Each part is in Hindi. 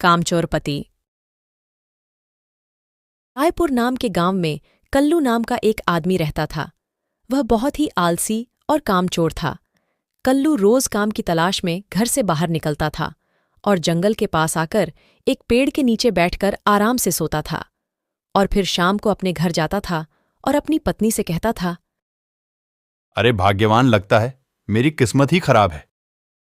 कामचोर पति। रायपुर नाम के गांव में कल्लू नाम का एक आदमी रहता था। वह बहुत ही आलसी और कामचोर था। कल्लू रोज काम की तलाश में घर से बाहर निकलता था और जंगल के पास आकर एक पेड़ के नीचे बैठकर आराम से सोता था और फिर शाम को अपने घर जाता था और अपनी पत्नी से कहता था, अरे भाग्यवान लगता है, मेरी किस्मत ही खराब है।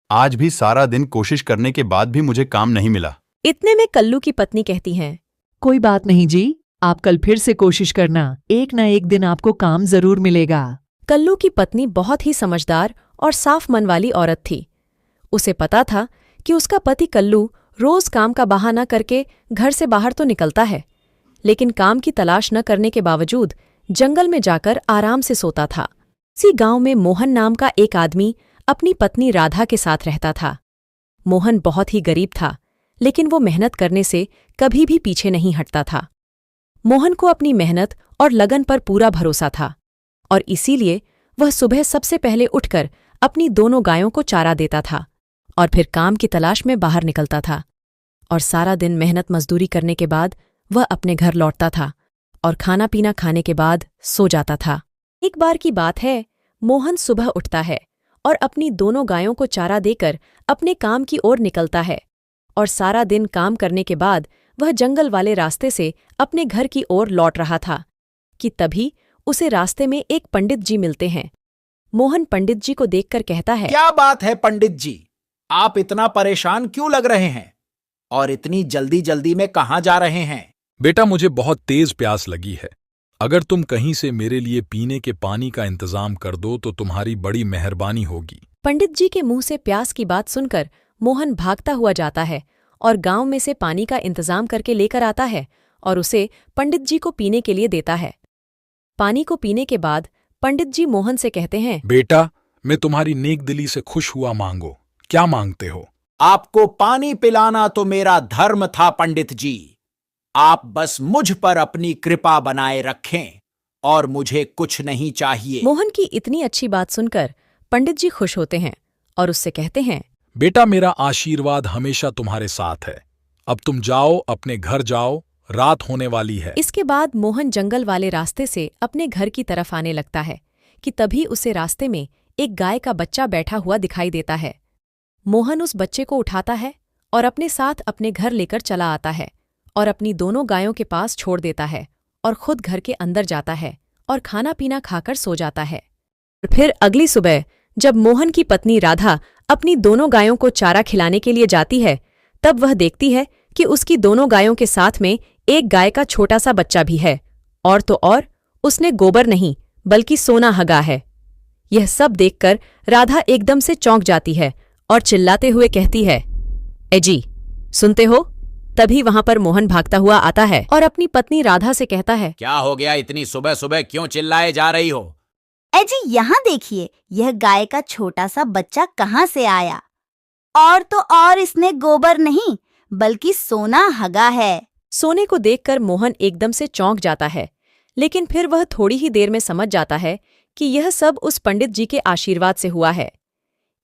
आज भी सारा दिन कोशिश करने के बाद भी मुझे काम नहीं मिला। इतने में कल्लू की पत्नी कहती हैं, कोई बात नहीं जी, आप कल फिर से कोशिश करना, एक न एक दिन आपको काम जरूर मिलेगा। कल्लू की पत्नी बहुत ही समझदार और साफ मन वाली औरत थी। उसे पता था कि उसका पति कल्लू रोज काम का बहाना करके घर से बाहर तो निकलता है, लेकिन काम की तलाश न करने के बावजूद जंगल में जाकर आराम से सोता था। इसी गांव में मोहन नाम का एक आदमी अपनी पत्नी राधा के साथ रहता था। मोहन बहुत ही गरीब था, लेकिन वो मेहनत करने से कभी भी पीछे नहीं हटता था। मोहन को अपनी मेहनत और लगन पर पूरा भरोसा था और इसीलिए वह सुबह सबसे पहले उठकर अपनी दोनों गायों को चारा देता था और फिर काम की तलाश में बाहर निकलता था और सारा दिन मेहनत मजदूरी करने के बाद वह अपने घर लौटता था और खाना पीना खाने के बाद सो जाता था। एक बार की बात है, मोहन सुबह उठता है और अपनी दोनों गायों को चारा देकर अपने काम की ओर निकलता है और सारा दिन काम करने के बाद वह जंगल वाले रास्ते से अपने घर की ओर लौट रहा था कि तभी उसे रास्ते में एक पंडित जी मिलते हैं। मोहन पंडित जी को देखकर कहता है, क्या बात है पंडित जी, आप इतना परेशान क्यों लग रहे हैं और इतनी जल्दी जल्दी में कहां जा रहे हैं? बेटा, मुझे बहुत तेज प्यास लगी है। अगर तुम कहीं से मेरे लिए पीने के पानी का इंतजाम कर दो तो तुम्हारी बड़ी मेहरबानी होगी। पंडित जी के मुंह से प्यास की बात सुनकर मोहन भागता हुआ जाता है और गांव में से पानी का इंतजाम करके लेकर आता है और उसे पंडित जी को पीने के लिए देता है। पानी को पीने के बाद पंडित जी मोहन से कहते हैं, बेटा, मैं तुम्हारी नेक दिली से खुश हुआ, मांगो, क्या मांगते हो? आपको पानी पिलाना तो मेरा धर्म था पंडित जी। आप बस मुझ पर अपनी कृपा बनाए रखें और मुझे कुछ नहीं चाहिए। मोहन की इतनी अच्छी बात सुनकर पंडित जी खुश होते हैं और उससे कहते हैं, बेटा, मेरा आशीर्वाद हमेशा तुम्हारे साथ है। अब तुम जाओ, अपने घर जाओ, रात होने वाली है। इसके बाद मोहन जंगल वाले रास्ते से अपने घर की तरफ आने लगता है कि तभी उसे रास्ते में एक गाय का बच्चा बैठा हुआ दिखाई देता है। मोहन उस बच्चे को उठाता है और अपने साथ अपने घर लेकर चला आता है और अपनी दोनों गायों के पास छोड़ देता है और खुद घर के अंदर जाता है और खाना पीना खाकर सो जाता है। फिर अगली सुबह जब मोहन की पत्नी राधा अपनी दोनों गायों को चारा खिलाने के लिए जाती है, तब वह देखती है कि उसकी दोनों गायों के साथ में एक गाय का छोटा सा बच्चा भी है और तो और उसने गोबर नहीं बल्कि सोना हगा है। यह सब देखकर राधा एकदम से चौंक जाती है और चिल्लाते हुए कहती है, ए जी, सुनते हो? तभी वहां पर मोहन भागता हुआ आता है और अपनी पत्नी राधा से कहता है, क्या हो गया, इतनी सुबह सुबह क्यों चिल्लाए जा रही हो? जी यहाँ देखिए, यह गाय का छोटा सा बच्चा कहाँ से आया? और तो और इसने गोबर नहीं बल्कि सोना हगा है। सोने को देखकर मोहन एकदम से चौंक जाता है, लेकिन फिर वह थोड़ी ही देर में समझ जाता है कि यह सब उस पंडित जी के आशीर्वाद से हुआ है।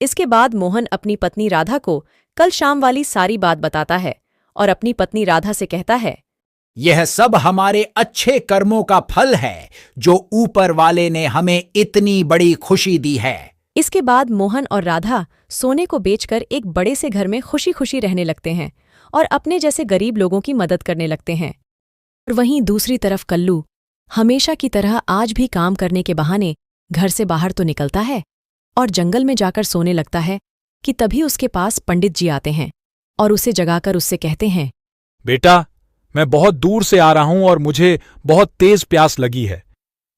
इसके बाद मोहन अपनी पत्नी राधा को कल शाम वाली सारी बात बताता है और अपनी पत्नी राधा से कहता है, यह सब हमारे अच्छे कर्मों का फल है जो ऊपर वाले ने हमें इतनी बड़ी खुशी दी है। इसके बाद मोहन और राधा सोने को बेचकर एक बड़े से घर में खुशी खुशी रहने लगते हैं और अपने जैसे गरीब लोगों की मदद करने लगते हैं। और वहीं दूसरी तरफ कल्लू हमेशा की तरह आज भी काम करने के बहाने घर से बाहर तो निकलता है और जंगल में जाकर सोने लगता है कि तभी उसके पास पंडित जी आते हैं और उसे जगाकर उससे कहते हैं, बेटा, मैं बहुत दूर से आ रहा हूं और मुझे बहुत तेज प्यास लगी है।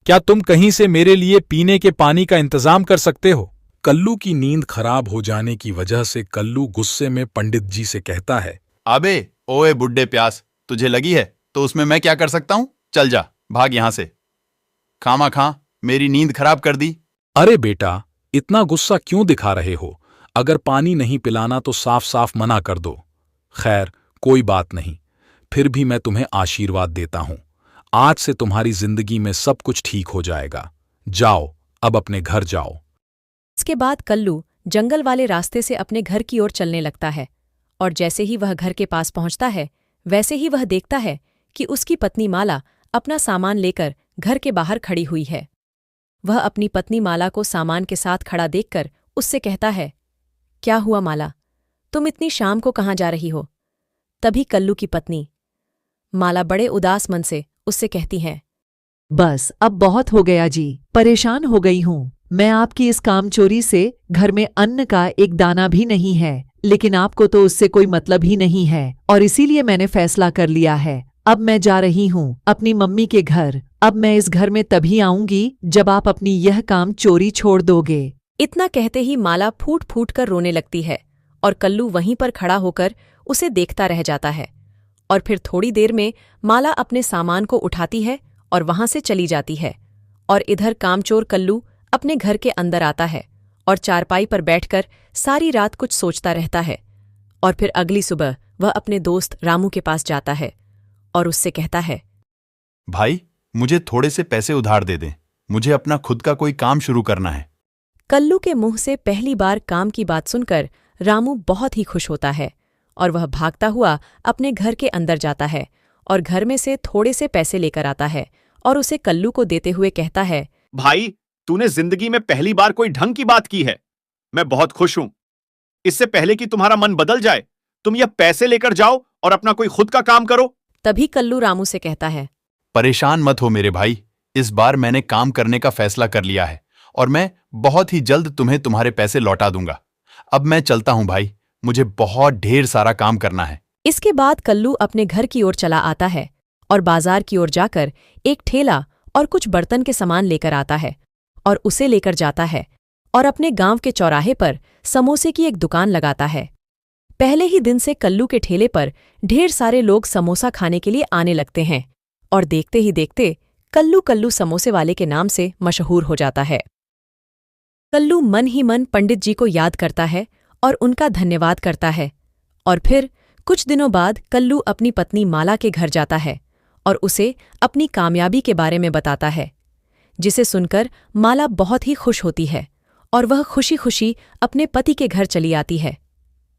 क्या तुम कहीं से मेरे लिए पीने के पानी का इंतजाम कर सकते हो? कल्लू की नींद खराब हो जाने की वजह से कल्लू गुस्से में पंडित जी से कहता है, अबे ओए बुड्ढे प्यास, तुझे लगी है तो उसमें मैं क्या कर सकता हूं? चल जा, भाग यहां से। खामा खां मेरी नींद खराब कर दी। अरे बेटा, इतना गुस्सा क्यों दिखा रहे हो? अगर पानी नहीं पिलाना तो साफ साफ मना कर दो। खैर, कोई बात नहीं, फिर भी मैं तुम्हें आशीर्वाद देता हूं। आज से तुम्हारी जिंदगी में सब कुछ ठीक हो जाएगा। जाओ, अब अपने घर जाओ। इसके बाद कल्लू जंगल वाले रास्ते से अपने घर की ओर चलने लगता है और जैसे ही वह घर के पास पहुंचता है वैसे ही वह देखता है कि उसकी पत्नी माला अपना सामान लेकर घर के बाहर खड़ी हुई है। वह अपनी पत्नी माला को सामान के साथ खड़ा देखकर उससे कहता है, क्या हुआ माला, तुम इतनी शाम को कहाँ जा रही हो? तभी कल्लू की पत्नी माला बड़े उदास मन से उससे कहती है, बस अब बहुत हो गया जी, परेशान हो गई हूँ। मैं आपकी इस काम चोरी से घर में अन्न का एक दाना भी नहीं है, लेकिन आपको तो उससे कोई मतलब ही नहीं है और इसीलिए मैंने फैसला कर लिया है। अब मैं जा रही हूँ अपनी मम्मी के घर। अब मैं इस घर में तभी आऊंगी जब आप अपनी यह काम चोरी छोड़ दोगे। इतना कहते ही माला फूट फूट कर रोने लगती है और कल्लू वहीं पर खड़ा होकर उसे देखता रह जाता है। और फिर थोड़ी देर में माला अपने सामान को उठाती है और वहां से चली जाती है और इधर कामचोर कल्लू अपने घर के अंदर आता है और चारपाई पर बैठकर सारी रात कुछ सोचता रहता है। और फिर अगली सुबह वह अपने दोस्त रामू के पास जाता है और उससे कहता है, भाई मुझे थोड़े से पैसे उधार दे दें, मुझे अपना खुद का कोई काम शुरू करना है। कल्लू के मुंह से पहली बार काम की बात सुनकर रामू बहुत ही खुश होता है और वह भागता हुआ अपने घर के अंदर जाता है और घर में से थोड़े से पैसे लेकर आता है और उसे कल्लू को देते हुए कहता है, भाई तूने जिंदगी में पहली बार कोई ढंग की बात की है, मैं बहुत खुश हूं। इससे पहले कि तुम्हारा मन बदल जाए तुम ये पैसे लेकर जाओ और अपना कोई खुद का काम करो। तभी कल्लू रामू से कहता है, परेशान मत हो मेरे भाई, इस बार मैंने काम करने का फैसला कर लिया है और मैं बहुत ही जल्द तुम्हें तुम्हारे पैसे लौटा दूंगा। अब मैं चलता हूं भाई, मुझे बहुत ढेर सारा काम करना है। इसके बाद कल्लू अपने घर की ओर चला आता है और बाजार की ओर जाकर एक ठेला और कुछ बर्तन के सामान लेकर आता है और उसे लेकर जाता है और अपने गांव के चौराहे पर समोसे की एक दुकान लगाता है। पहले ही दिन से कल्लू के ठेले पर ढेर सारे लोग समोसा खाने के लिए आने लगते हैं और देखते ही देखते कल्लू कल्लू समोसे वाले के नाम से मशहूर हो जाता है। कल्लू मन ही मन पंडित जी को याद करता है और उनका धन्यवाद करता है और फिर कुछ दिनों बाद कल्लू अपनी पत्नी माला के घर जाता है और उसे अपनी कामयाबी के बारे में बताता है, जिसे सुनकर माला बहुत ही खुश होती है और वह खुशी खुशी अपने पति के घर चली आती है।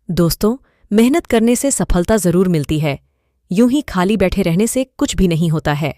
दोस्तों, मेहनत करने से सफलता जरूर मिलती है, यूं ही खाली बैठे रहने से कुछ भी नहीं होता है।